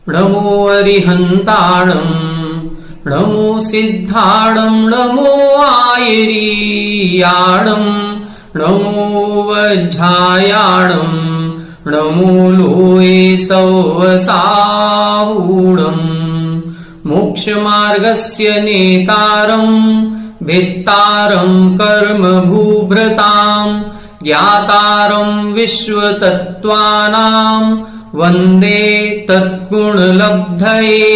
नमो अरिहन्ताणम् नमो सिद्धाणम् नमो आयरीयाणम् नमो वज्झायाणम् नमो लोये सौवसाहूणम् मोक्षमार्गस्य नेतारम् भेत्तारम् कर्मभूभृताम् ज्ञातारम् विश्वतत्त्वानाम् वंदे तत्गुणलब्धये।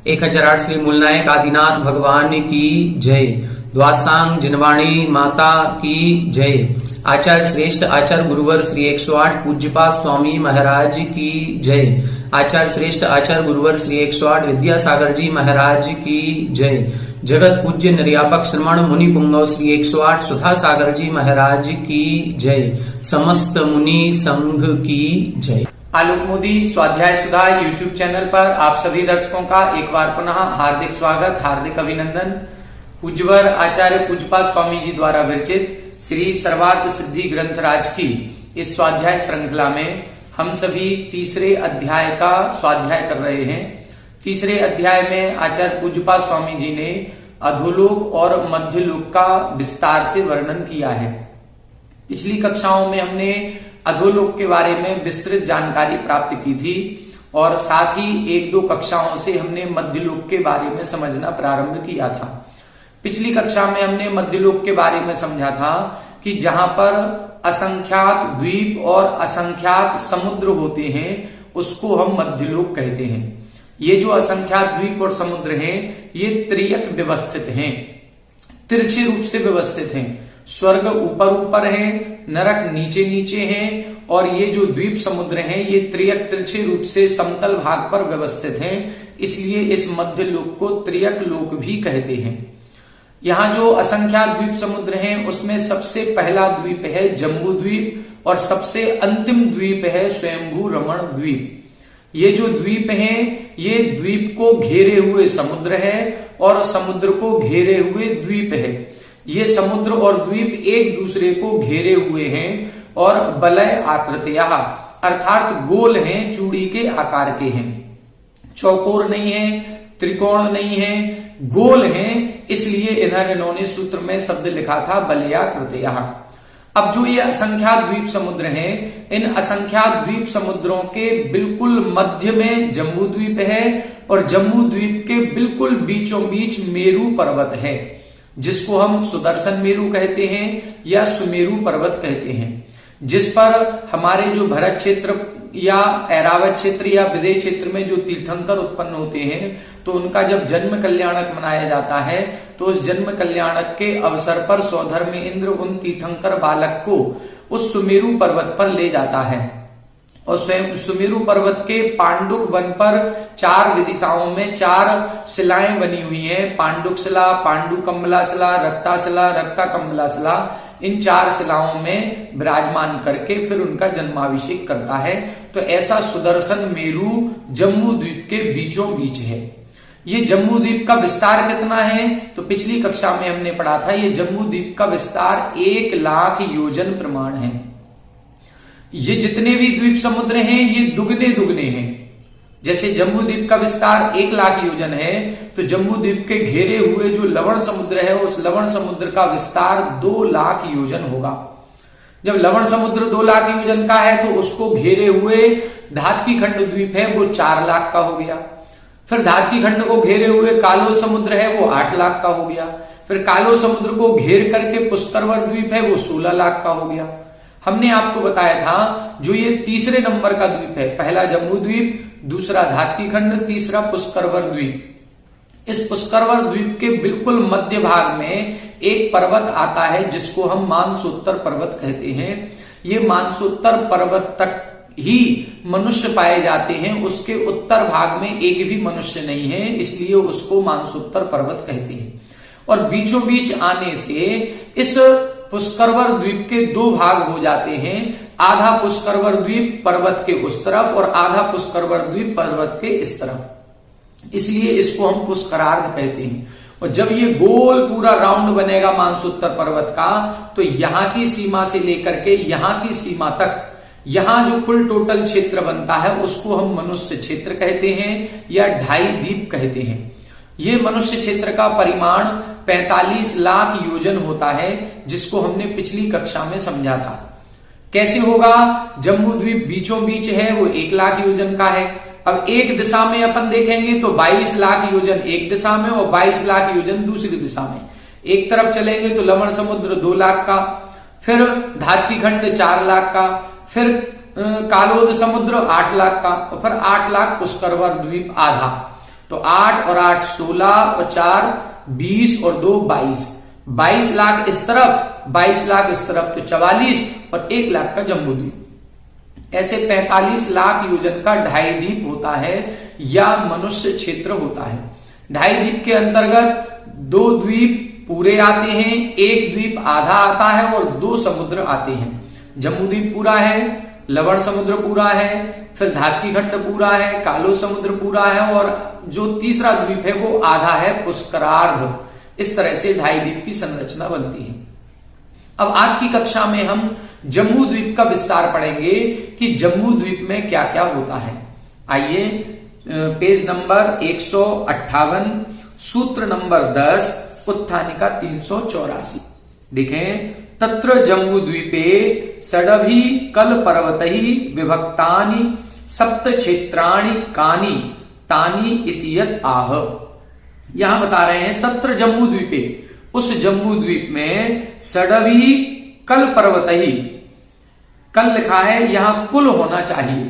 1008 श्री मूलनायक आदिनाथ भगवान की जय। द्वासांग जिनवाणी माता की जय। आचार्य श्रेष्ठ आचार्य गुरुवर श्री 108 पूज्यपाद स्वामी महाराज की जय। आचार्य श्रेष्ठ आचार्य गुरुवर श्री 108 विद्यासागर जी महाराज की जय। जगत पूज्य निर्यापक श्रमण मुनि पुंगव श्री 108 सुधा सागर जी महाराज की जय। समस्त मुनि संघ की जय। आलोक मोदी स्वाध्याय सुधा यूट्यूब चैनल पर आप सभी दर्शकों का एक बार पुनः हार्दिक स्वागत, हार्दिक अभिनंदन। पूज्यवर आचार्य पूज्यपाद स्वामी जी द्वारा विरचित श्री सर्वार्थ सिद्धि ग्रंथराज की इस स्वाध्याय श्रृंखला में हम सभी तीसरे अध्याय का स्वाध्याय कर रहे हैं। तीसरे अध्याय में आचार्य पूज्यपाद स्वामी जी ने अधोलोक और मध्यलोक का विस्तार से वर्णन किया है। पिछली कक्षाओं में हमने अधोलोक के बारे में विस्तृत जानकारी प्राप्त की थी और साथ ही 1-2 कक्षाओं से हमने मध्यलोक के बारे में समझना प्रारंभ किया था। पिछली कक्षा में हमने मध्यलोक के बारे में समझा था कि जहां पर असंख्यात द्वीप और असंख्यात समुद्र होते हैं उसको हम मध्यलोक कहते हैं। ये जो असंख्यात द्वीप और समुद्र हैं ये त्रियक व्यवस्थित हैं, तिरछे रूप से व्यवस्थित हैं। स्वर्ग ऊपर ऊपर है, नरक नीचे नीचे है और ये जो द्वीप समुद्र हैं ये त्रियक तिरछे रूप से समतल भाग पर व्यवस्थित हैं। इसलिए इस मध्य लोक को त्रियक लोक भी कहते हैं। यहाँ जो असंख्यात द्वीप समुद्र हैं उसमें सबसे पहला द्वीप है जम्बू द्वीप और सबसे अंतिम द्वीप है स्वयंभू रमण द्वीप। ये जो द्वीप हैं ये द्वीप को घेरे हुए समुद्र है और समुद्र को घेरे हुए द्वीप है। ये समुद्र और द्वीप एक दूसरे को घेरे हुए हैं और वलय आकृतियां अर्थात गोल हैं, चूड़ी के आकार के हैं, चौकोर नहीं है, त्रिकोण नहीं है, गोल हैं। इसलिए इन्होंने सूत्र में शब्द लिखा था वलयाकृतियां। अब जो ये असंख्यात द्वीप समुद्र हैं इन असंख्यात द्वीप समुद्रों के बिल्कुल मध्य में जम्बू द्वीप है और जम्बू द्वीप के बिल्कुल बीचों बीच मेरू पर्वत है जिसको हम सुदर्शन मेरू कहते हैं या सुमेरु पर्वत कहते हैं, जिस पर हमारे जो भरत क्षेत्र या ऐरावत क्षेत्र या विजय क्षेत्र में जो तीर्थंकर उत्पन्न होते हैं तो उनका जब जन्म कल्याणक मनाया जाता है तो उस जन्म कल्याणक के अवसर पर सौधर्म इंद्र उन तीर्थंकर बालक को उस सुमेरु पर्वत पर ले जाता है और स्वयं सुमेरु पर्वत के पांडुक वन पर 4 दिशाओं में 4 शिलाएं बनी हुई हैं। पांडुक शिला, पांडु कमला शिला, रक्ता शिला, रक्ता कमला शिला। इन 4 शिलाओं में विराजमान करके फिर उनका जन्माभिषेक करता है। तो ऐसा सुदर्शन मेरू जम्बू द्वीप के बीचों बीच है। ये जम्बू द्वीप का विस्तार कितना है तो पिछली कक्षा में हमने पढ़ा था ये जम्बू द्वीप का विस्तार 1 लाख योजन प्रमाण है। ये जितने भी द्वीप समुद्र हैं ये दुगने दुगने हैं। जैसे जम्बू द्वीप का विस्तार 1 लाख योजन है तो जम्बू द्वीप के घेरे हुए जो लवण समुद्र है उस लवण समुद्र का विस्तार 2 लाख योजन होगा। जब लवण समुद्र 2 लाख योजन का है तो उसको घेरे हुए धातकी खंड द्वीप है वो 4 लाख का हो गया। फिर धातकी खंड को घेरे हुए कालो समुद्र है वो 8 लाख का हो गया। फिर कालो समुद्र को घेर करके पुष्करवर द्वीप है वो 16 लाख का हो गया। हमने आपको बताया था जो ये तीसरे नंबर का द्वीप है, पहला जम्बू द्वीप, दूसरा धातकी खंड, तीसरा पुष्करवर द्वीप। इस पुष्करवर द्वीप के बिल्कुल मध्य भाग में एक पर्वत आता है जिसको हम मानसोत्तर पर्वत कहते हैं। ये मानसोत्तर पर्वत तक ही मनुष्य पाए जाते हैं, उसके उत्तर भाग में एक भी मनुष्य नहीं है, इसलिए उसको मानसोत्तर पर्वत कहते हैं। और बीचों बीच आने से इस पुष्करवर द्वीप के 2 भाग हो जाते हैं, आधा पुष्करवर द्वीप पर्वत के उस तरफ और आधा पुष्करवर द्वीप पर्वत के इस तरफ, इसलिए इसको हम पुष्करार्ध कहते हैं। और जब ये गोल पूरा राउंड बनेगा मानसोत्तर पर्वत का तो यहां की सीमा से लेकर के यहां की सीमा तक यहां जो कुल टोटल क्षेत्र बनता है उसको हम मनुष्य क्षेत्र कहते हैं या 2.5 द्वीप कहते हैं। ये मनुष्य क्षेत्र का परिमाण 45 लाख योजन होता है, जिसको हमने पिछली कक्षा में समझा था। कैसे होगा? जम्बू द्वीप बीचों बीच है, वो 1 लाख योजन का है। अब एक दिशा में अपन देखेंगे तो 22 लाख योजन एक दिशा में और 22 लाख योजन दूसरी दिशा में। एक तरफ चलेंगे तो लवण समुद्र 2 लाख का, फिर धातकी खंड 4 लाख का, फिर कालोद समुद्र 8 लाख का, और फिर 8 लाख पुष्करवर द्वीप आधा। तो 8 और 8 16 और 4 20 और 2 22। 22 लाख इस तरफ, 22 लाख इस तरफ, तो 44 और 1 लाख का जम्बू द्वीप। ऐसे 45 लाख योजन का 2.5 द्वीप होता है या मनुष्य क्षेत्र होता है। 2.5 द्वीप के अंतर्गत 2 द्वीप पूरे आते हैं, 1 द्वीप आधा आता है और 2 समुद्र आते हैं। जम्बू द्वीप पूरा है, लवण समुद्र पूरा है, फिर धातकी खंड पूरा है, कालो समुद्र पूरा है, और जो तीसरा द्वीप है वो आधा है, पुष्करार्ध। इस तरह से 2.5 द्वीप की संरचना बनती है। अब आज की कक्षा में हम जम्बू द्वीप का विस्तार पढ़ेंगे कि जम्बू द्वीप में क्या क्या होता है। आइए पेज नंबर 158, सूत्र नंबर 10, उत्थानिका 384 देखें। तत्र जम्बू द्वीपे षडभि कल पर्वतहि विभक्तानि सप्त क्षेत्राणि कानि तानि इति यत् आह। यहां बता रहे हैं तत्र जम्बू द्वीपे, उस जम्बू द्वीप में षडभि कल पर्वतहि, कल लिखा है, यहां कुल होना चाहिए,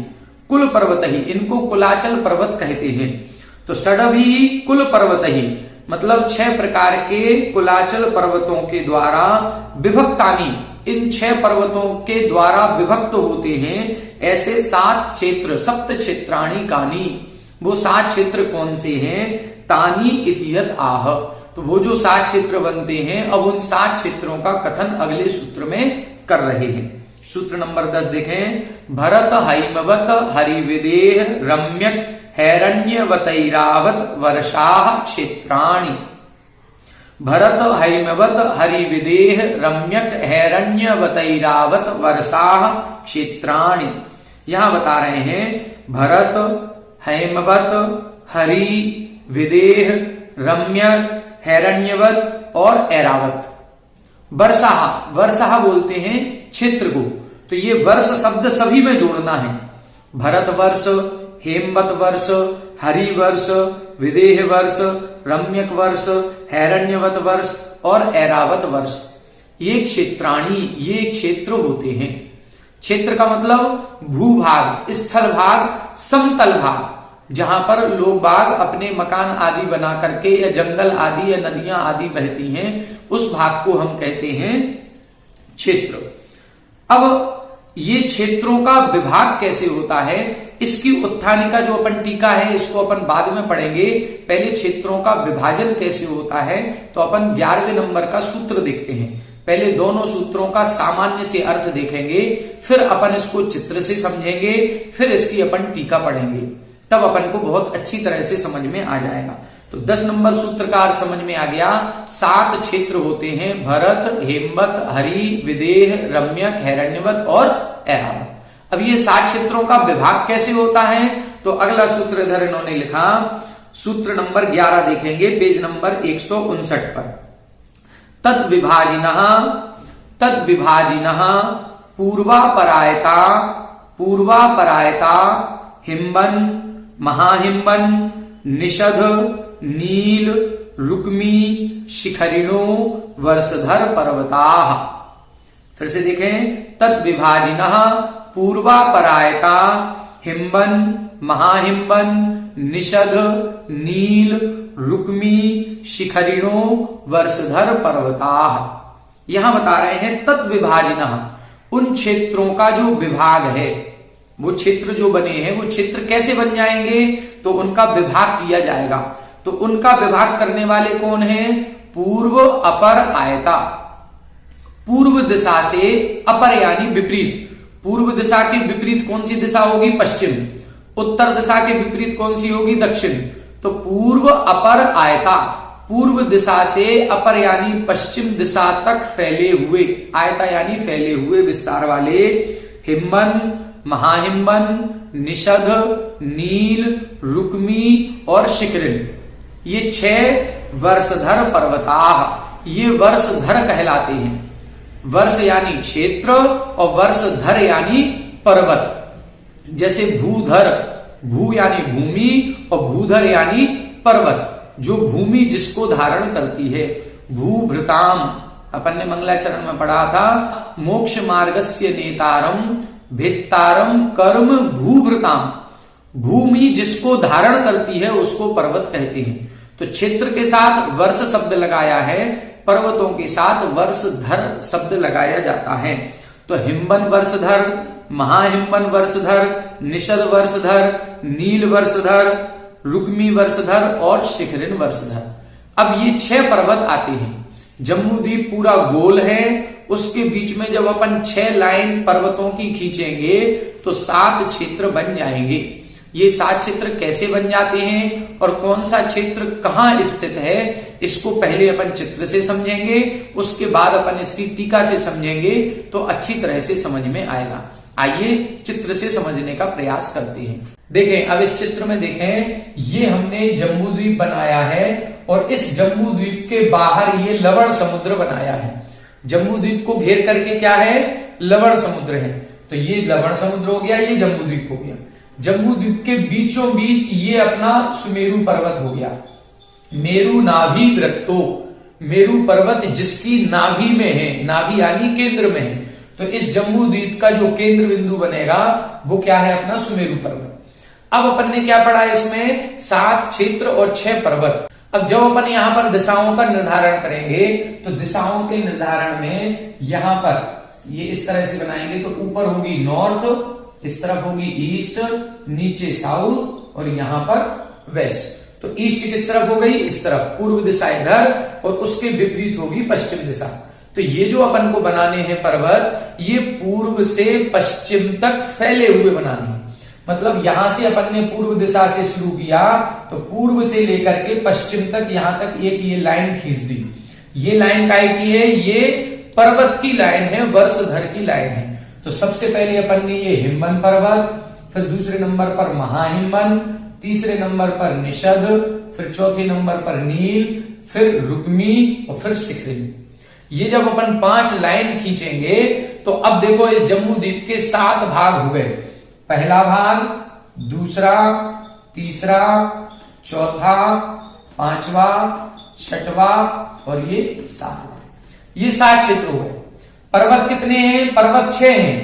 कुल पर्वतहि, इनको कुलाचल पर्वत कहते हैं। तो षडभि कुल पर्वतहि मतलब 6 प्रकार के कुलाचल पर्वतों के द्वारा विभक्तानी, इन 6 पर्वतों के द्वारा विभक्त होते हैं ऐसे 7 क्षेत्र, सप्त क्षेत्राणि कानी। वो 7 क्षेत्र कौन से हैं? तानी इति यत् आह। तो वो जो 7 क्षेत्र बनते हैं, अब उन 7 क्षेत्रों का कथन अगले सूत्र में कर रहे हैं। सूत्र नंबर 10 देखें। भरत हैमवत हरिविदेह रम्यक हैरण्यवतैरावत वर्षाः क्षेत्राणि। भरत हैमवत हरिविदेह रम्यक हैरण्यवतैरावत वर्षाः क्षेत्राणि। यहां बता रहे हैं भरत हैमवत हरि विदेह रम्यक हैरण्यवत और ऐरावत। वर्षाः, वर्षाः बोलते हैं क्षेत्र को, तो ये वर्ष शब्द सभी में जोड़ना है। भरत वर्ष, हेमवत वर्ष, हरि वर्ष, विदेह वर्ष, रम्यक वर्ष, हैरण्यवत वर्ष और ऐरावत वर्ष। ये क्षेत्राणी, ये क्षेत्र होते हैं। क्षेत्र का मतलब भूभाग, स्थल भाग, समतल भाग, जहां पर लोग बाग अपने मकान आदि बना करके या जंगल आदि या नदियां आदि बहती हैं, उस भाग को हम कहते हैं क्षेत्र। अब ये क्षेत्रों का विभाग कैसे होता है, इसकी उत्थानिका जो अपन टीका है इसको अपन बाद में पढ़ेंगे। पहले क्षेत्रों का विभाजन कैसे होता है तो अपन 11वें नंबर का सूत्र देखते हैं। पहले दोनों सूत्रों का सामान्य से अर्थ देखेंगे, फिर अपन इसको चित्र से समझेंगे, फिर इसकी अपन टीका पढ़ेंगे, तब अपन को बहुत अच्छी तरह से समझ में आ जाएगा। तो 10 नंबर सूत्र का अर्थ समझ में आ गया। 7 क्षेत्र होते हैं, भरत, हेमवत, हरि, विदेह, रम्यक, हैरण्यवत और ऐरावत। अब ये 7 क्षेत्रों का विभाग कैसे होता है तो अगला सूत्र इधर इन्होंने लिखा, सूत्र नंबर 11 देखेंगे पेज नंबर 159 पर। तद विभाजिनः पूर्वापरायता, पूर्वापरायता हिम्बन, महाहिम्बन, निषध, नील, रुक्मी, शिखरिणो, वर्षधर पर्वताः। फिर से देखें, तद विभाजिनः पूर्वापरायता हिम्बन, महाहिम्बन, निषध, नील, रुक्मी, शिखरिणो, वर्षधर पर्वताः। यहां बता रहे हैं तद विभाजिनः, उन क्षेत्रों का जो विभाग है, वो क्षेत्र जो बने हैं वो क्षेत्र कैसे बन जाएंगे तो उनका विभाग किया जाएगा। तो उनका विभाग करने वाले कौन हैं? पूर्व, अपर, आयता। पूर्व दिशा से अपर यानी विपरीत, पूर्व दिशा के विपरीत कौन सी दिशा होगी? पश्चिम। उत्तर दिशा के विपरीत कौन सी होगी? दक्षिण। तो पूर्व, अपर, आयता, पूर्व दिशा से अपर यानी पश्चिम दिशा तक फैले हुए, आयता यानी फैले हुए विस्तार वाले, हिम्बन, महाहिमवन, निषद, नील, रुक्मी और शिखरिन, ये 6 वर्षधर पर्वताः, ये वर्षधर कहलाते हैं। वर्ष यानी क्षेत्र और वर्षधर यानी पर्वत। जैसे भूधर, भू यानी भूमि और भूधर यानी पर्वत, जो भूमि जिसको धारण करती है। भूभृताम, अपन ने मंगलाचरण में पढ़ा था, मोक्ष मार्गस्य नेतारम भेत्तारम कर्म भूभृताम, भूमि जिसको धारण करती है उसको पर्वत कहते हैं। तो क्षेत्र के साथ वर्ष शब्द लगाया है, पर्वतों के साथ वर्षधर शब्द लगाया जाता है। तो हिमवन वर्षधर, महाहिमवन वर्षधर, निषद वर्षधर, नील वर्षधर, रुक्मी वर्षधर और शिखरिन वर्षधर। अब ये 6 पर्वत आते हैं। जम्बू द्वीप पूरा गोल है, उसके बीच में जब अपन 6 लाइन पर्वतों की खींचेंगे तो 7 क्षेत्र बन जाएंगे। ये 7 क्षेत्र कैसे बन जाते हैं और कौन सा क्षेत्र कहाँ स्थित है, इसको पहले अपन चित्र से समझेंगे, उसके बाद अपन इसकी टीका से समझेंगे तो अच्छी तरह से समझ में आएगा। आइए चित्र से समझने का प्रयास करते हैं। देखें, अब इस चित्र में देखें, ये हमने जम्बू द्वीप बनाया है और इस जम्बू द्वीप के बाहर ये लवण समुद्र बनाया है। जम्बू द्वीप को घेर करके क्या है, लवण समुद्र है। तो ये लवण समुद्र हो गया, ये जम्बू द्वीप हो गया। जम्बू द्वीप के बीचों बीच ये अपना सुमेरु पर्वत हो गया। मेरु नाभि वृत्तो, मेरु पर्वत जिसकी नाभि में है, नाभि यानी केंद्र में है। तो इस जम्बू द्वीप का जो केंद्र बिंदु बनेगा वो क्या है, अपना सुमेरु पर्वत। अब अपन ने क्या पढ़ा इसमें, 7 क्षेत्र और 6 पर्वत। अब जब अपन यहां पर दिशाओं का निर्धारण करेंगे तो दिशाओं के निर्धारण में यहां पर ये इस तरह से बनाएंगे तो ऊपर होगी नॉर्थ, इस तरफ होगी ईस्ट, नीचे साउथ और यहां पर वेस्ट। तो ईस्ट किस तरफ हो गई, इस तरफ, पूर्व दिशा इधर और उसके विपरीत होगी पश्चिम दिशा। तो ये जो अपन को बनाने हैं पर्वत, ये पूर्व से पश्चिम तक फैले हुए बनाने हैं। मतलब यहां से अपन ने पूर्व दिशा से शुरू किया तो पूर्व से लेकर के पश्चिम तक, यहां तक एक ये लाइन खींच दी। ये लाइन काय की है, ये पर्वत की लाइन है, वर्षधर की लाइन है। तो सबसे पहले अपन ने ये हिमवन पर्वत, फिर दूसरे नंबर पर महाहिमवन, तीसरे नंबर पर निषद, फिर चौथे नंबर पर नील, फिर रुक्मी और फिर शिखरिन। ये जब अपन 5 लाइन खींचेंगे तो अब देखो इस जम्बू द्वीप के 7 भाग हुए। पहला भाग, दूसरा, तीसरा, चौथा, 5वां, 6वां और ये 7वां। ये 7 क्षेत्र हुए। पर्वत कितने हैं, पर्वत 6 हैं।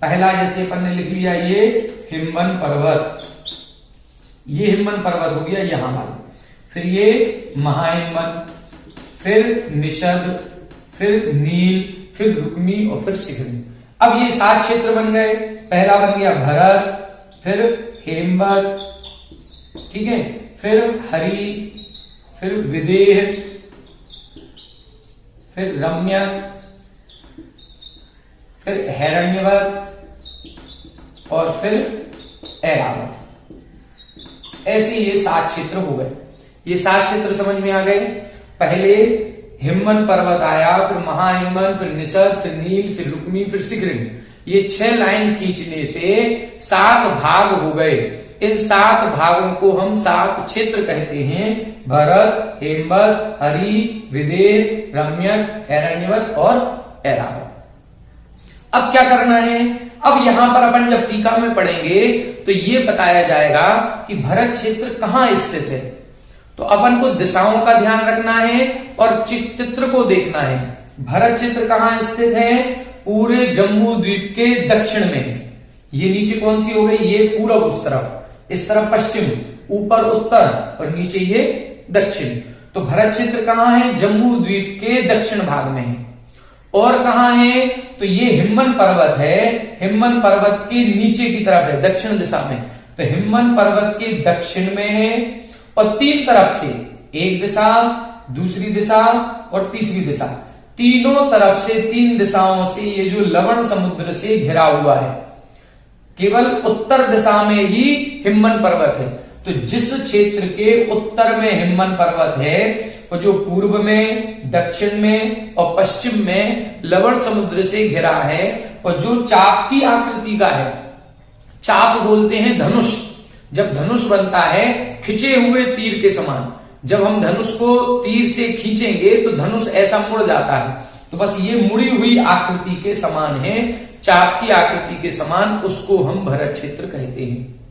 पहला जैसे अपन ने लिख लिया ये हिमवन पर्वत, ये हिमवन पर्वत हो गया यहां वाला, फिर ये महाहिमवन, फिर निषद, फिर नील, फिर रुक्मी और फिर शिखरिन। अब ये 7 क्षेत्र बन गए। पहला बन गया भरत, फिर हेमवत, ठीक है, फिर हरि, फिर विदेह, फिर रम्यक, फिर हिरण्यवत और फिर ऐरावत। ऐसे ये 7 क्षेत्र हो गए। ये 7 क्षेत्र समझ में आ गए। पहले हिमवन पर्वत आया, फिर महाहिमवन, फिर निषद, फिर नील, फिर रुक्मी, फिर शिखरिन। ये 6 लाइन खींचने से 7 भाग हो गए। इन 7 भागों को हम 7 क्षेत्र कहते हैं, भरत, हेमवत, हरि, विदेह, रम्यक, हिरण्यवत और ऐरावत। अब क्या करना है, अब यहां पर अपन जब टीका में पढ़ेंगे तो ये बताया जाएगा कि भरत क्षेत्र कहां स्थित है। तो अपन को दिशाओं का ध्यान रखना है और चित्र को देखना है। भरत क्षेत्र कहां स्थित है, पूरे जम्बू द्वीप के दक्षिण में। ये नीचे कौन सी हो गई, ये पूरब, उस तरफ, इस तरफ पश्चिम, ऊपर उत्तर और नीचे ये दक्षिण। तो भरत क्षेत्र कहां है, जम्बू द्वीप के दक्षिण भाग में है। और कहां है, तो ये हिमवन पर्वत है, हिमवन पर्वत के नीचे की तरफ है, दक्षिण दिशा में। तो हिमवन पर्वत के दक्षिण में है और 3 तरफ से, एक दिशा, दूसरी दिशा और तीसरी दिशा, तीनों तरफ से, 3 दिशाओं से ये जो लवण समुद्र से घिरा हुआ है। केवल उत्तर दिशा में ही हिमवन पर्वत है। तो जिस क्षेत्र के उत्तर में हिमवन पर्वत है और जो पूर्व में, दक्षिण में और पश्चिम में लवण समुद्र से घिरा है और जो चाप की आकृति का है, चाप बोलते हैं धनुष। जब धनुष बनता है खिंचे हुए तीर के समान, जब हम धनुष को तीर से खींचेंगे तो धनुष ऐसा मुड़ जाता है, तो बस ये मुड़ी हुई आकृति के समान है, चाप की आकृति के समान, उसको हम भरत क्षेत्र कहते हैं।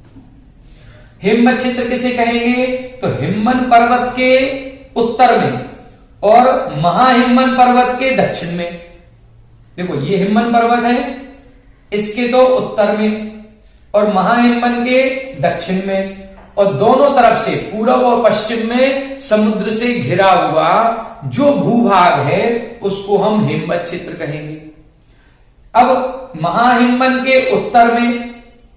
हिमवत क्षेत्र किसे कहेंगे? तो हिमवन पर्वत के उत्तर में और महाहिमवन पर्वत के दक्षिण में। देखो ये हिमवन पर्वत है, इसके तो उत्तर में और महाहिमवन के दक्षिण में, और दोनों तरफ से पूर्व और पश्चिम में समुद्र से घिरा हुआ जो भूभाग है उसको हम हिमवत क्षेत्र कहेंगे। अब महाहिमवन के उत्तर में,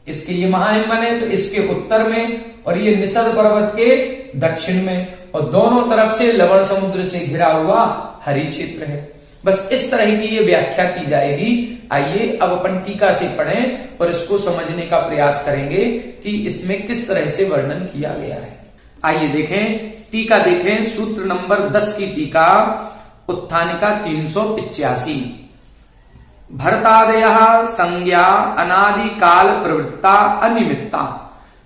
इसके ये महाहिमवन है तो इसके उत्तर में, और ये निषद पर्वत के दक्षिण में, और दोनों तरफ से लवण समुद्र से घिरा हुआ हरि क्षेत्र है। बस इस तरह की ये व्याख्या की जाएगी। आइए अब अपन टीका से पढ़ें और इसको समझने का प्रयास करेंगे कि इसमें किस तरह से वर्णन किया गया है। आइए देखें, टीका देखें, सूत्र नंबर 10 की टीका, उत्थानिका 385। भरतादयः संज्ञा अनादि काल प्रवृत्ता अनिमित्ता।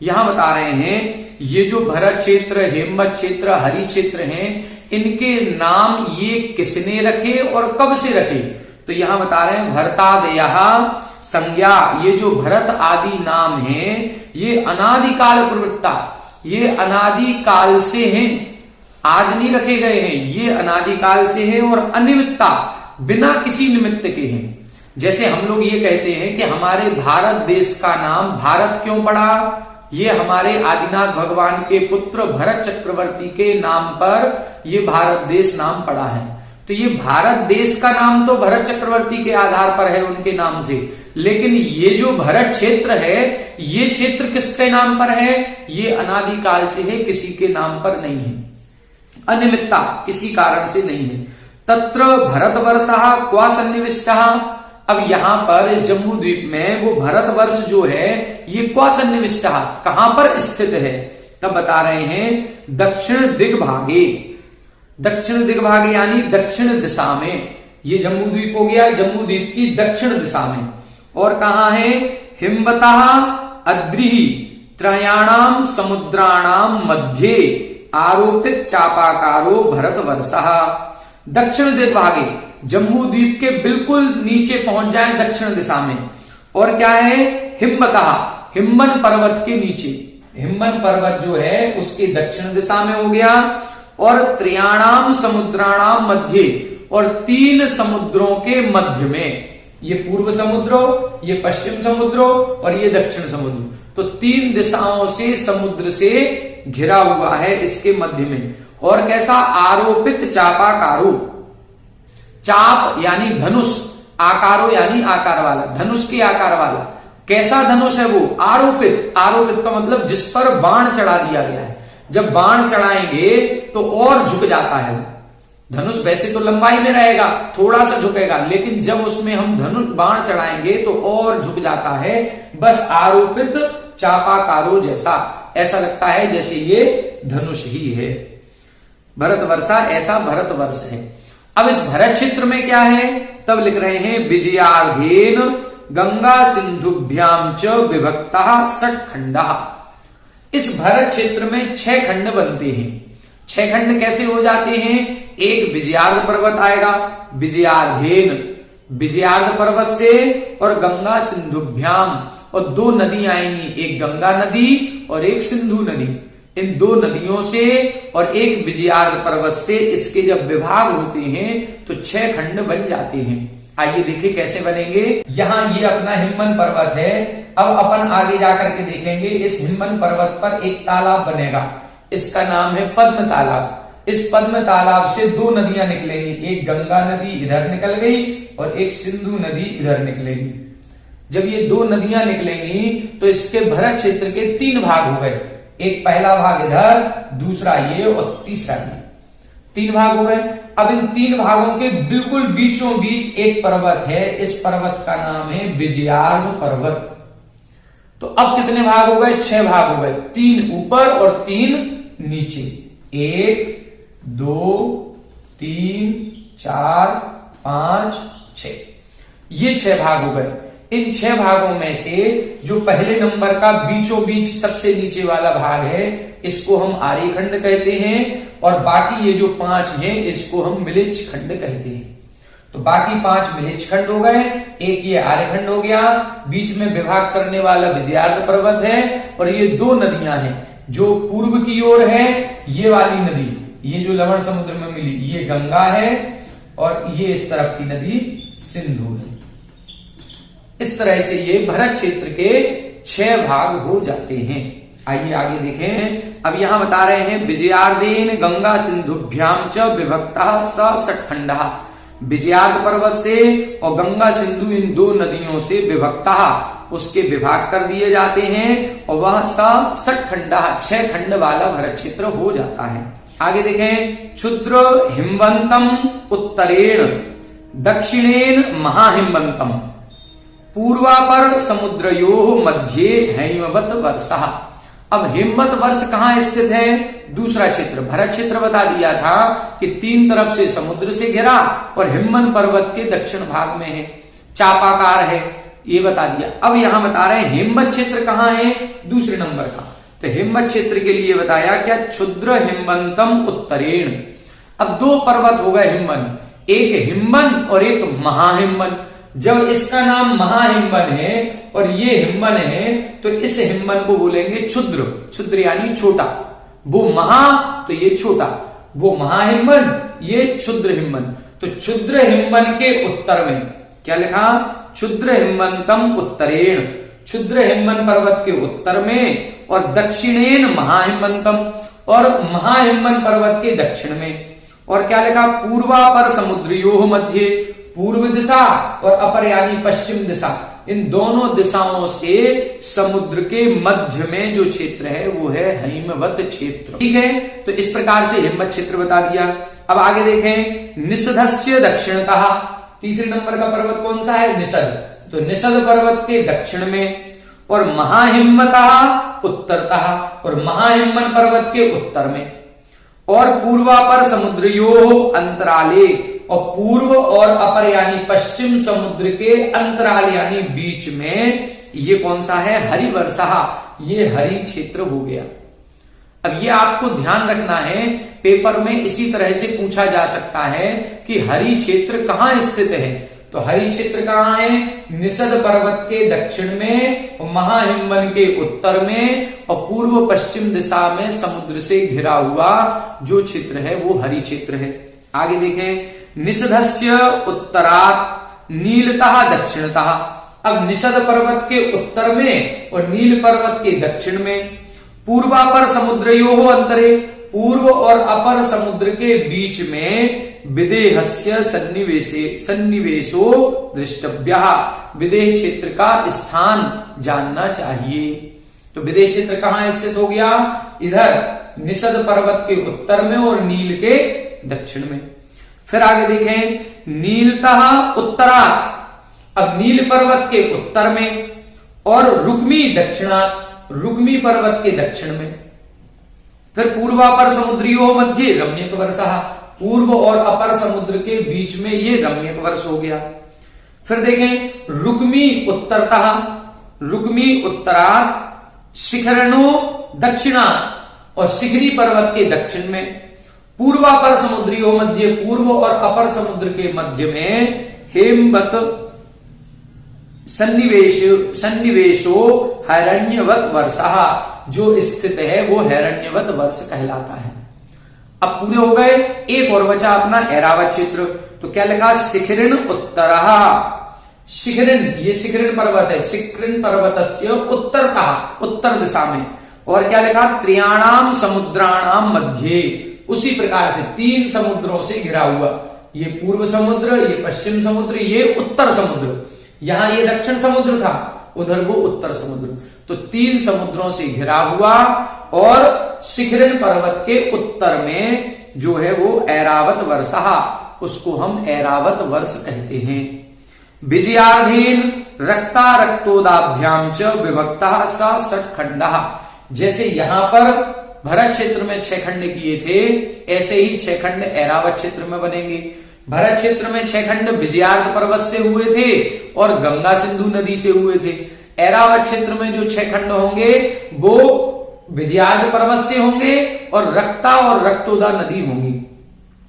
यहां बता रहे हैं ये जो भरत क्षेत्र, हेमवत क्षेत्र, हरि क्षेत्र हैं, इनके नाम ये किसने रखे और कब से रखे? तो यहां बता रहे हैं भरतादयः संज्ञा, ये जो भरत आदि नाम है ये अनादिकाल प्रवृत्ता, ये अनादिकाल से हैं, आज नहीं रखे गए हैं, ये अनादिकाल से है, और अनिमित्ता, बिना किसी निमित्त के हैं। जैसे हम लोग ये कहते हैं कि हमारे भारत देश का नाम भारत क्यों पड़ा? ये हमारे आदिनाथ भगवान के पुत्र भरत चक्रवर्ती के नाम पर ये भारत देश नाम पड़ा है। तो ये भारत देश का नाम तो भरत चक्रवर्ती के आधार पर है, उनके नाम से, लेकिन ये जो भरत क्षेत्र है ये क्षेत्र किसके नाम पर है? ये अनादिकाल से है, किसी के नाम पर नहीं है। अनिमित्ता, किसी कारण से नहीं है। तत्र भरतवर्षः क्वा सन्निविष्टः। अब यहां पर इस जम्बू द्वीप में वो भरतवर्ष जो है ये क्वा सन्निविष्टः, कहां पर स्थित है? तब बता रहे हैं दक्षिण दिग्भागे। दक्षिण दिग्भागे यानी दक्षिण दिशा में, ये जम्बू द्वीप हो गया, जम्बू द्वीप की दक्षिण दिशा में। और कहां है? हिमवतः अद्रिहि त्रयाणाम समुद्राणाम मध्य आरोपित चापाकारो भरतवर्षः। दक्षिण दिग्भागे, जम्बू द्वीप के बिल्कुल नीचे पहुंच जाए दक्षिण दिशा में। और क्या है? हिमवतः, हिमवन पर्वत के नीचे, हिमवन पर्वत जो है उसके दक्षिण दिशा में हो गया। और त्रयाणाम समुद्राणाम मध्य, और 3 समुद्रों के मध्य में, ये पूर्व समुद्र, ये पश्चिम समुद्र और ये दक्षिण समुद्र, तो 3 दिशाओं से समुद्र से घिरा हुआ है इसके मध्य में। और कैसा? आरोपित चापाकारो, चाप यानी धनुष, आकारो यानी आकार वाला, धनुष के आकार वाला। कैसा धनुष है वो? आरोपित। आरोपित का मतलब जिस पर बाण चढ़ा दिया गया है। जब बाण चढ़ाएंगे तो और झुक जाता है धनुष। वैसे तो लंबाई में रहेगा, थोड़ा सा झुकेगा, लेकिन जब उसमें हम धनुष बाण चढ़ाएंगे तो और झुक जाता है। बस आरोपित चापाकारो जैसा, ऐसा लगता है जैसे ये धनुष ही है। भरतवर्षा, ऐसा भरतवर्ष है। अब इस भरत क्षेत्र में क्या है? तब लिख रहे हैं विजयार्घेन गंगा सिंधुभ्याम च विभक्तः षट् खंडः। इस भरत क्षेत्र में 6 खंड बनते हैं। 6 खंड कैसे हो जाते हैं? एक विजयार्घ पर्वत आएगा, विजयार्घेन, विजयार्घ पर्वत से, और गंगा सिंधुभ्याम, और 2 नदी आएंगी, एक गंगा नदी और एक सिंधु नदी। इन 2 नदियों से और एक विजयार्घ पर्वत से इसके जब विभाग होते हैं तो 6 खंड बन जाते हैं। आइए देखिए कैसे बनेंगे। यहाँ ये अपना हिमवन पर्वत है। अब अपन आगे जाकर के देखेंगे, इस हिमवन पर्वत पर एक तालाब बनेगा, इसका नाम है पद्म तालाब। इस पद्म तालाब से 2 नदियां निकलेंगी, एक गंगा नदी इधर निकल गई और एक सिंधु नदी इधर निकलेगी। जब ये 2 नदियां निकलेंगी तो इसके भरत क्षेत्र के 3 भाग हो गए। एक पहला भाग इधर, दूसरा ये और तीसरा ये, 3 भाग हो गए। अब इन 3 भागों के बिल्कुल बीचों बीच एक पर्वत है, इस पर्वत का नाम है विजयार्घ पर्वत। तो अब कितने भाग हो गए? 6 भाग हो गए, 3 ऊपर और 3 नीचे। 1 2 3 4 5 6, ये 6 भाग हो गए। इन 6 भागों में से जो पहले नंबर का बीचों बीच सबसे नीचे वाला भाग है इसको हम आर्यखंड कहते हैं, और बाकी ये जो 5 हैं इसको हम मिलिच खंड कहते हैं। तो बाकी 5 मिलिच खंड हो गए, एक ये आर्यखंड हो गया, बीच में विभाग करने वाला विजयार्ध पर्वत है, और ये 2 नदियां हैं जो पूर्व की ओर है। ये वाली नदी, ये जो लवण समुद्र में मिली, ये गंगा है, और ये इस तरफ की नदी सिंधु है। इस तरह से ये भरत क्षेत्र के 6 भाग हो जाते हैं। आइए आगे देखें। अब यहां बता रहे हैं विजयार्देन गंगा सिंधुभ्याम च विभक्ता स षट्खंडः। विजयार्द पर्वत से और गंगा सिंधु इन 2 नदियों से विभक्ता उसके विभाग कर दिए जाते हैं, और वह स षट्खंडः 6 खंड वाला भरत क्षेत्र हो जाता है। आगे देखें। क्षुद्र हिमवंतम उत्तरेण दक्षिणेन महाहिमवंतम पूर्वापर समुद्रयोः मध्ये हैमवत वर्षः। अब हिमवत वर्ष कहाँ स्थित है? दूसरा क्षेत्र भरत क्षेत्र बता दिया था कि 3 तरफ से समुद्र से घिरा और हिमवन पर्वत के दक्षिण भाग में है, चापाकार है, ये बता दिया। अब यहां बता रहे हैं हिमवत क्षेत्र कहाँ है? दूसरे नंबर का। तो हिमवत क्षेत्र के लिए बताया क्या? क्षुद्र हिमवंतम उत्तरेण। अब 2 पर्वत हो गए हिमवन, एक हिमवन और एक महाहिमवन। जब इसका नाम महाहिमवन है और ये हिमवन है, तो इस हिमवन को बोलेंगे क्षुद्र। क्षुद्र यानी छोटा, वो महा तो ये छोटा, वो महाहिमवन ये क्षुद्र हिमवन। तो क्षुद्र हिमवन के उत्तर में क्या लिखा? क्षुद्र हिमवंतम उत्तरेण, क्षुद्र हिमवन पर्वत के उत्तर में, और दक्षिणेन महाहिमवंतम, और महाहिमवन पर्वत के दक्षिण में। और क्या लिखा? पूर्वापर समुद्रयोः मध्ये, पूर्व दिशा और अपर यानी पश्चिम दिशा, इन दोनों दिशाओं से समुद्र के मध्य में जो क्षेत्र है वो है हैमवत क्षेत्र। ठीक है, तो इस प्रकार से हिमवत क्षेत्र बता दिया। अब आगे देखें। निषधस्य दक्षिणतः, तीसरे नंबर का पर्वत कौन सा है? निषद। तो निषद पर्वत के दक्षिण में, और महाहिमवतः उत्तरतः, और महाहिमवन पर्वत के उत्तर में, और पूर्वापर समुद्रयोः अंतराले, और पूर्व और अपर यानी पश्चिम समुद्र के अंतराल यानी बीच में ये कौन सा है? हरिवर्षः, ये हरि क्षेत्र हो गया। अब ये आपको ध्यान रखना है, पेपर में इसी तरह से पूछा जा सकता है कि हरि क्षेत्र कहाँ स्थित है। तो हरि क्षेत्र कहाँ है? निषद पर्वत के दक्षिण में, महाहिमवन के उत्तर में, और पूर्व पश्चिम दिशा में समुद्र से घिरा हुआ जो क्षेत्र है वो हरि क्षेत्र है। आगे देखें। निषधस्य उत्तरात् नीलतः दक्षिणतः। अब निषद पर्वत के उत्तर में और नील पर्वत के दक्षिण में, पूर्वापर समुद्रयोः अंतरे, पूर्व और अपर समुद्र के बीच में, विदेहस्य सन्निवेशो द्रष्टव्यः, विदेह क्षेत्र का स्थान जानना चाहिए। तो विदेह क्षेत्र कहाँ स्थित हो गया? इधर निषद पर्वत के उत्तर में और नील के दक्षिण में। फिर आगे देखें। नीलतः उत्तरात्, अब नील पर्वत के उत्तर में, और रुक्मी दक्षिणात्, रुक्मी पर्वत के दक्षिण में। फिर पूर्वापर समुद्रियों मध्य रम्यक वर्षः, पूर्व और अपर समुद्र के बीच में ये रम्यक वर्ष हो गया। फिर देखें। रुक्मी उत्तरतः, रुक्मी उत्तरात्, शिखरणो दक्षिणात्, और शिखरी पर्वत के दक्षिण में, पूर्वापर समुद्रियों मध्य, पूर्व और अपर समुद्र के मध्य में, हेमवत सन्निवेशो हैरण्यवत वर्षः, जो स्थित है वो हैरण्यवत वर्ष कहलाता है। अब पूरे हो गए। एक और बचा अपना ऐरावत क्षेत्र। तो क्या लिखा? शिखरिण उत्तरः, शिखरिण ये शिखरिण पर्वत है, शिखरिण पर्वतस्य उत्तरतः, उत्तर दिशा में। और क्या लिखा? त्रियाणाम समुद्राणाम मध्ये, उसी प्रकार से 3 समुद्रों से घिरा हुआ, ये पूर्व समुद्र, ये पश्चिम समुद्र, ये उत्तर समुद्र। यहां ये दक्षिण समुद्र था, उधर वो उत्तर समुद्र। तो 3 समुद्रों से घिरा हुआ, और शिखरिण पर्वत के उत्तर में जो है वो ऐरावत वर्षः, उसको हम ऐरावत वर्ष कहते हैं। विजयाधीन रक्ता रक्तोदाभ्याम च विभक्तः स षट्खंडः। जैसे यहां पर भरत क्षेत्र में 6 खंड किए थे, ऐसे ही 6 खंड ऐरावत क्षेत्र में बनेंगे। भरत क्षेत्र में 6 खंड विजयार्क पर्वत से हुए थे और गंगा सिंधु नदी से हुए थे। ऐरावत क्षेत्र में जो 6 खंड होंगे वो विजयार्क पर्वत से होंगे और रक्ता और रक्तोदा नदी होंगी।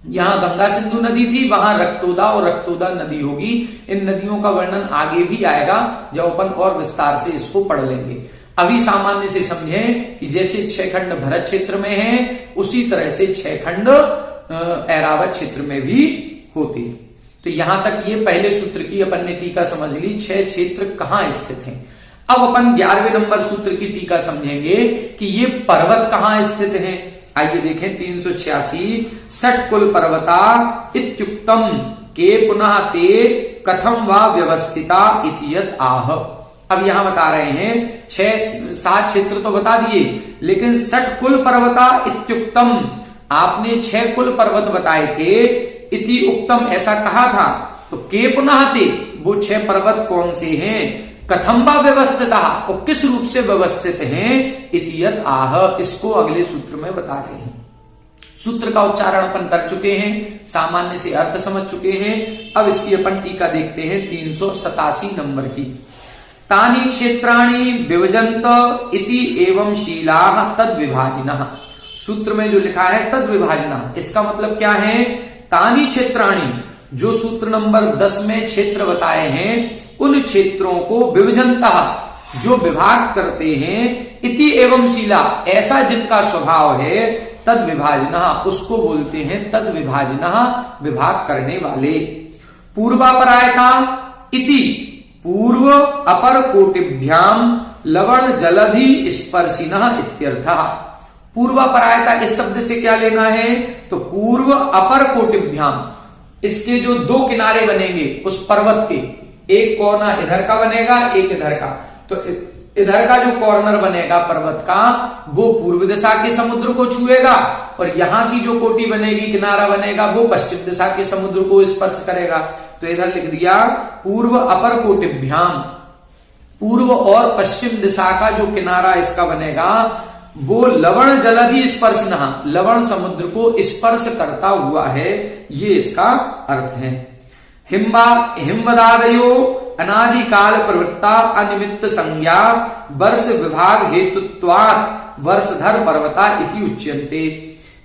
यहां गंगा सिंधु नदी थी, वहां रक्तोदा और रक्तोदा नदी होगी। इन नदियों का वर्णन आगे भी आएगा जब अपन और विस्तार से इसको पढ़ लेंगे। अभी सामान्य से समझें कि जैसे 6 खंड भरत क्षेत्र में हैं, उसी तरह से 6 खंड ऐरावत क्षेत्र में भी होते। तो यहां तक ये पहले सूत्र की अपन ने टीका समझ ली, 6 क्षेत्र कहां स्थित हैं। अब अपन 11वें नंबर सूत्र की टीका समझेंगे कि ये पर्वत कहां स्थित हैं। आइए देखें 386 षट कुल पर्वता इत्युक्तम के पुनः ते कथम वा व्यवस्थिता इतियत आह। अब यहां बता रहे हैं 6-7 क्षेत्र तो बता दिए, लेकिन षट कुल पर्वता इत्युक्तम, आपने 6 कुल पर्वत बताए थे। इति उक्तम ऐसा कहा था, तो के पुनः ते वो 6 पर्वत कौन से हैं, कथम वा व्यवस्थिता और किस रूप से व्यवस्थित हैं, इतियत आह, इसको अगले सूत्र में बता रहे हैं। सूत्र का उच्चारण अपन कर चुके हैं, सामान्य से अर्थ समझ चुके हैं। अब इसकी अपन टीका देखते हैं 387 नंबर की। तानि क्षेत्राणि विभजन्त इति एवं शीलाः तद विभाजिनः। सूत्र में जो लिखा है तद विभाजना, इसका मतलब क्या है, तानि क्षेत्राणि, जो सूत्र नंबर 10 में क्षेत्र बताए हैं उन क्षेत्रों को विभजनता, जो विभाग करते हैं, इति एवं शीला, ऐसा जिनका स्वभाव है, तद विभाजना, उसको बोलते हैं तद विभाजना, विभाग करने वाले। पूर्वापरायता इति पूर्व अपर कोटिभ्याम लवण जलधि स्पर्शिनः इत्यर्थः। पूर्वापरायता इस शब्द से क्या लेना है, तो पूर्व अपर कोटिभ्याम, इसके जो 2 किनारे बनेंगे उस पर्वत के, एक कॉर्नर इधर का बनेगा, एक इधर का, तो इधर का जो कॉर्नर बनेगा पर्वत का वो पूर्व दिशा के समुद्र को छुएगा और यहां की जो कोटी बनेगी, किनारा बनेगा, वो पश्चिम दिशा के समुद्र को स्पर्श करेगा। तो इधर लिख दिया पूर्व अपर कोटिभ्याम, पूर्व और पश्चिम दिशा का जो किनारा इसका बनेगा वो लवण जलधि स्पर्शनः, लवण समुद्र को स्पर्श करता हुआ है, ये इसका अर्थ है। हिमवदादयो अनादिकाल प्रवृत्ता अनिमित्त संज्ञा वर्ष विभाग हेतुत्वात् वर्षधर पर्वता इति उच्यन्ते।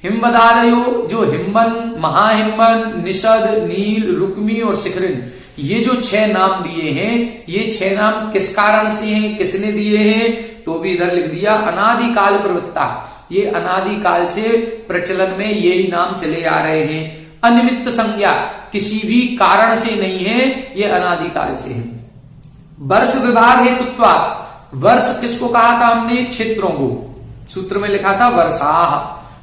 हिमवदादयो, जो हिमवन, महाहिमवन, निषद, नील, रुक्मी और शिखरिन, ये जो 6 नाम दिए हैं, ये 6 नाम किस कारण से हैं, किसने दिए हैं, तो भी इधर लिख दिया अनादिकाल प्रवृत्ता, ये अनादिकाल से प्रचलन में यही नाम चले आ रहे हैं। अनिमित्त संज्ञा, किसी भी कारण से नहीं है, ये अनादिकाल से है। वर्ष विभाग हेतुत्वात्, वर्ष किसको कहा था हमने, क्षेत्रों को, सूत्र में लिखा था वर्षाः,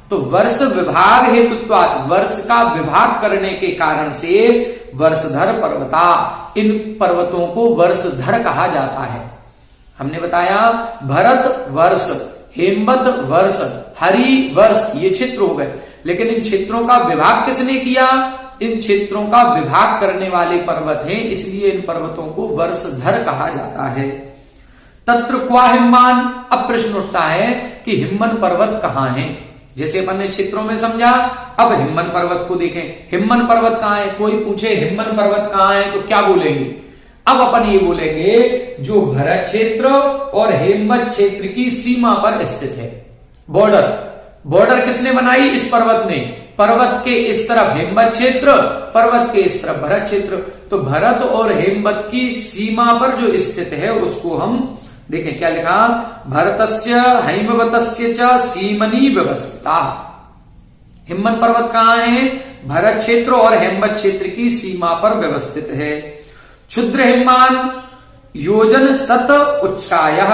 तो वर्ष विभाग हेतुत्वात्, वर्ष का विभाग करने के कारण से वर्षधर पर्वता, इन पर्वतों को वर्षधर कहा जाता है। हमने बताया भरत वर्ष, हेमवत वर्ष, हरि वर्ष, ये क्षेत्र हो गए, लेकिन इन क्षेत्रों का विभाग किसने किया, इन क्षेत्रों का विभाग करने वाले पर्वत हैं, इसलिए इन पर्वतों को वर्षधर कहा जाता है। तत्र क्वा हिम्मान, अब प्रश्न उठता है कि हिम्मन पर्वत कहां है। जैसे अपन ने क्षेत्रों में समझा, अब हिम्मन पर्वत को देखें। हिम्मन पर्वत कहां है, कोई पूछे हिम्मन पर्वत कहां है तो क्या बोलेंगे, अब अपन ये बोलेंगे जो भरत क्षेत्र और हेमवत क्षेत्र की सीमा पर स्थित है। बॉर्डर, बॉर्डर किसने बनाई, इस पर्वत ने, पर्वत के इस तरफ हेमवत क्षेत्र, पर्वत के इस तरफ भरत क्षेत्र, तो भरत और हेमवत की सीमा पर जो स्थित है उसको हम देखें, क्या लिखा, भरतस्य हैमवतस्य च सीमनी व्यवस्थिता। हिम्मन पर्वत कहां है, भरत क्षेत्र और हेमवत क्षेत्र की सीमा पर व्यवस्थित है। क्षुद्र हिम्मान योजन शत उच्चायः,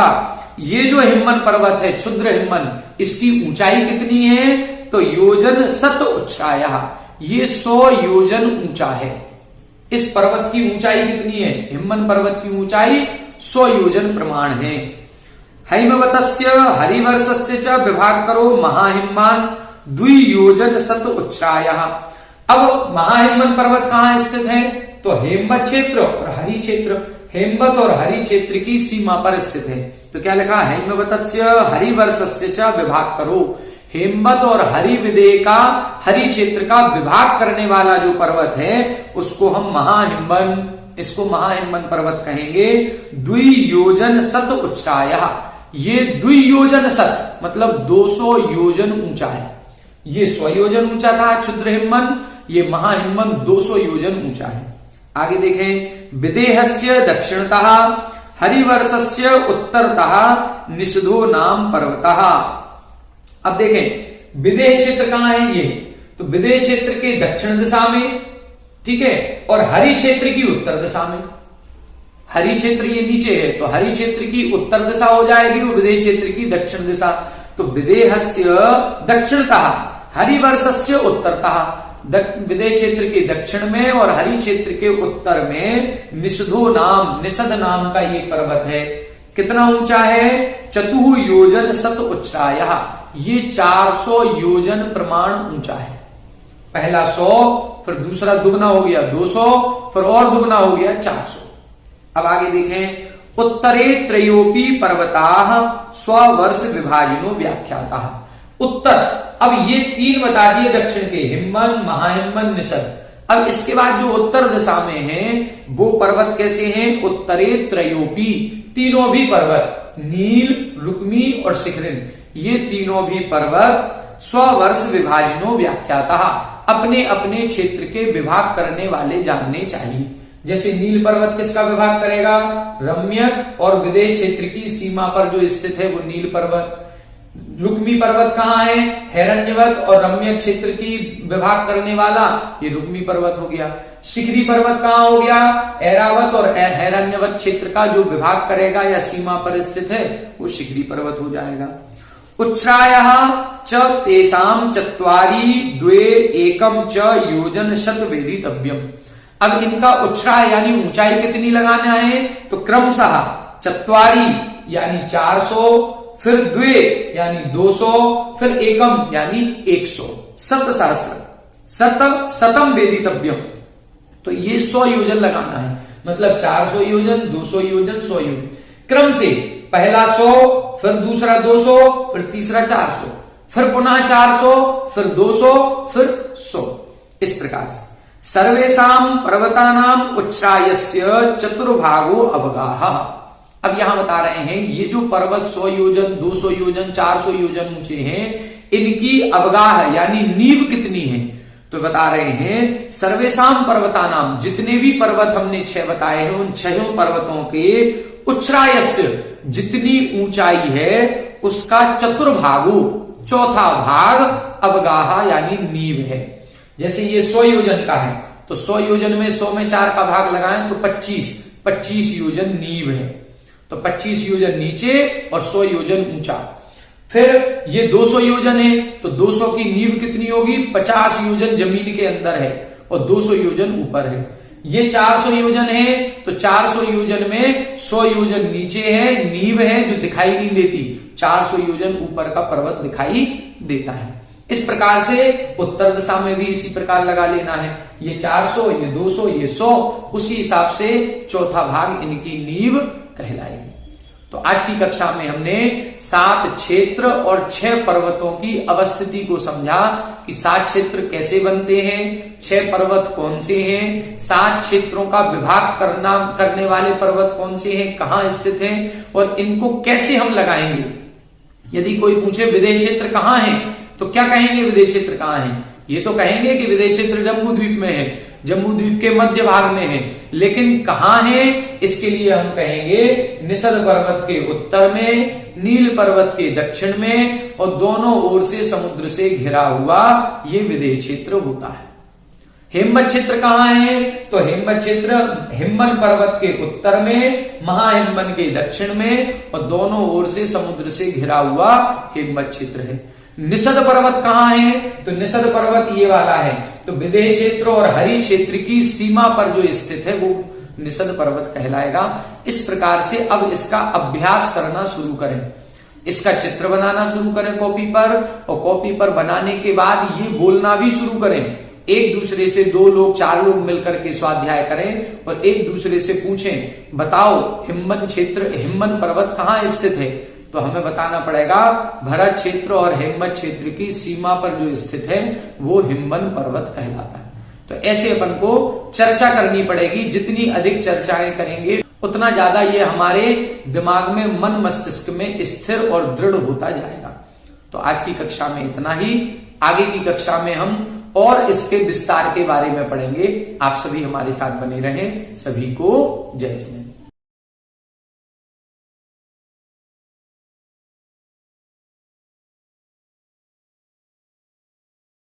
ये जो हिम्मन पर्वत है क्षुद्र हिम्मन, इसकी ऊंचाई कितनी है, तो योजन शत उच्चायः, ये 100 योजन ऊंचा है। इस पर्वत की ऊंचाई कितनी है, हिम्मन पर्वत की ऊंचाई 100 योजन प्रमाण है। हैमवतस्य हरिवर्षस्य च विभाग करो महाहिम्मान द्वियोजन शत उच्चायः। अब महाहिम्मन पर्वत कहां स्थित है, तो हेमवत क्षेत्र और हरि क्षेत्र, हेमवत और हरि क्षेत्र की सीमा पर स्थित है। तो क्या लिखा, हेमवतस्य हरिवर्षस्य च विभाग करो, हेमवत और हरिविदेह का, हरि क्षेत्र का विभाग करने वाला जो पर्वत है उसको हम महाहिमवन, इसको महाहिमवन पर्वत कहेंगे। द्वियोजन शत उच्चाया, ये द्वियोजन शत मतलब 200 योजन ऊंचा है। ये 100 योजन ऊंचा था क्षुद्र हिमवन, ये महाहिमवन 200 योजन ऊंचा है। आगे देखें, विदेहस्य दक्षिणतः हरिवर्षस्य उत्तरतः निषदो नाम पर्वतः। अब देखें विदेह क्षेत्र कहां है, ये तो विदेह क्षेत्र के दक्षिण दिशा में, ठीक है, और हरि क्षेत्र की उत्तर दिशा में। हरि क्षेत्र ये नीचे है तो हरि क्षेत्र की उत्तर दिशा हो जाएगी और विदेह क्षेत्र की दक्षिण दिशा। तो विदेहस्य दक्षिणतः हरिवर्षस्य उत्तरतः, विदेह क्षेत्र के दक्षिण में और हरि क्षेत्र के उत्तर में निषदो नाम, निषद नाम का ये पर्वत है। कितना ऊंचा है, 4 योजन शत उच्चाया, ये 400 योजन प्रमाण ऊंचा है। पहला 100, फिर दूसरा दुगना हो गया 200, फिर और दुगना हो गया 400। अब आगे देखें, उत्तरे त्रयोपि पर्वताः स्ववर्ष विभाजिनो व्याख्याताः। उत्तर, अब ये 3 बता दिए दक्षिण के, हिमवन, महाहिमवन, निषद। अब इसके बाद जो उत्तर दिशा में है वो पर्वत कैसे हैं, उत्तरे त्रयोपि, तीनों भी पर्वत, नील, रुक्मी और शिखरिन, ये तीनों भी पर्वत स्ववर्ष विभाजनो व्याख्याता, अपने अपने क्षेत्र के विभाग करने वाले जानने चाहिए। जैसे नील पर्वत किसका विभाग करेगा, रम्यक और विदेह क्षेत्र की सीमा पर जो स्थित है वो नील पर्वत। रुक्मी पर्वत कहाँ है, हैरण्यवत और रम्यक क्षेत्र की विभाग करने वाला ये रुक्मी पर्वत हो गया। शिखरी पर्वत कहाँ हो गया, ऐरावत और हैरण्यवत क्षेत्र का जो विभाग करेगा या सीमा पर स्थित है वो शिखरी पर्वत हो जाएगा। उच्छ्रायः च तेषां 4 च योजन शत वेदितव्यम्। अब इनका उच्छ्राय यानी ऊंचाई कितनी लगाना है, तो क्रमशः 4 यानी 400, फिर 2 यानी 200, फिर एकम यानी 100, शत सहस्र शतम वेदितव्यम। तो ये 100 योजन लगाना है, मतलब 400 योजन, 200 योजन, 100 योजन क्रम से। पहला 100, फिर दूसरा 200, फिर तीसरा 400, फिर पुनः 400, फिर 200, फिर 100, इस प्रकार से। सर्वेषां पर्वतानां उच्छ्रायस्य चतुर्भागो अवगाह। अब यहां बता रहे हैं ये जो पर्वत 100 योजन, 200 योजन, 400 योजन ऊंचे हैं, इनकी अवगाह यानी नींव कितनी है, तो बता रहे हैं सर्वेषां पर्वतानाम, जितने भी पर्वत हमने 6 बताए हैं उन 6 पर्वतों के उच्छ्रायस्य, जितनी ऊंचाई है उसका चतुर्भागो, चौथा भाग अवगाह यानी नींव है। जैसे ये 100 योजन का है तो 100 योजन में 100 में 4 का भाग लगाएं तो 25 योजन नींव है। तो 25 योजन नीचे और 100 योजन ऊंचा। फिर ये 200 योजन है तो 200 की नींव कितनी होगी, 50 योजन जमीन के अंदर है और 200 योजन ऊपर है। ये 400 योजन है तो 400 योजन में 100 योजन नीचे है, नींव है जो दिखाई नहीं देती, 400 योजन ऊपर का पर्वत दिखाई देता है। इस प्रकार से उत्तर दिशा में भी इसी प्रकार लगा लेना है, ये 400, ये 200, ये 100, उसी हिसाब से चौथा भाग इनकी नींव कहलाएगी। तो आज की कक्षा में हमने 7 क्षेत्र और 6 पर्वतों की अवस्थिति को समझा कि 7 क्षेत्र कैसे बनते हैं, 6 पर्वत कौन से हैं, 7 क्षेत्रों का विभाग करने वाले पर्वत कौन से हैं, कहाँ स्थित हैं और इनको कैसे हम लगाएंगे। यदि कोई पूछे विदेह क्षेत्र कहाँ है तो क्या कहेंगे, विदेह क्षेत्र कहाँ है, ये तो कहेंगे कि विदेह क्षेत्र जम्बू द्वीप में है, जम्बू द्वीप के मध्य भाग में है, लेकिन कहाँ है इसके लिए हम कहेंगे निषद पर्वत के उत्तर में, नील पर्वत के दक्षिण में और दोनों ओर से समुद्र से घिरा हुआ ये विदेह क्षेत्र होता है। हेमवत क्षेत्र कहाँ है, तो हेमवत क्षेत्र हिमवन पर्वत के उत्तर में, महाहिमवन के दक्षिण में और दोनों ओर से समुद्र से घिरा हुआ हेमवत क्षेत्र है। निषद पर्वत कहाँ है, तो निषद पर्वत ये वाला है, तो विदेह क्षेत्र और हरि क्षेत्र की सीमा पर जो स्थित है वो निषद पर्वत कहलाएगा। इस प्रकार से अब इसका अभ्यास करना शुरू करें, इसका चित्र बनाना शुरू करें कॉपी पर, और कॉपी पर बनाने के बाद ये बोलना भी शुरू करें। एक दूसरे से 2 लोग 4 लोग मिलकर के स्वाध्याय करें और एक दूसरे से पूछें, बताओ हिमवन क्षेत्र, हिमवन पर्वत कहाँ स्थित है, तो हमें बताना पड़ेगा भरत क्षेत्र और हेमवत क्षेत्र की सीमा पर जो स्थित है वो हिमवन पर्वत कहलाता है। तो ऐसे अपन को चर्चा करनी पड़ेगी। जितनी अधिक चर्चाएं करेंगे उतना ज्यादा ये हमारे दिमाग में, मन मस्तिष्क में स्थिर और दृढ़ होता जाएगा। तो आज की कक्षा में इतना ही। आगे की कक्षा में हम और इसके विस्तार के बारे में पढ़ेंगे। आप सभी हमारे साथ बने रहें। सभी को जय जय।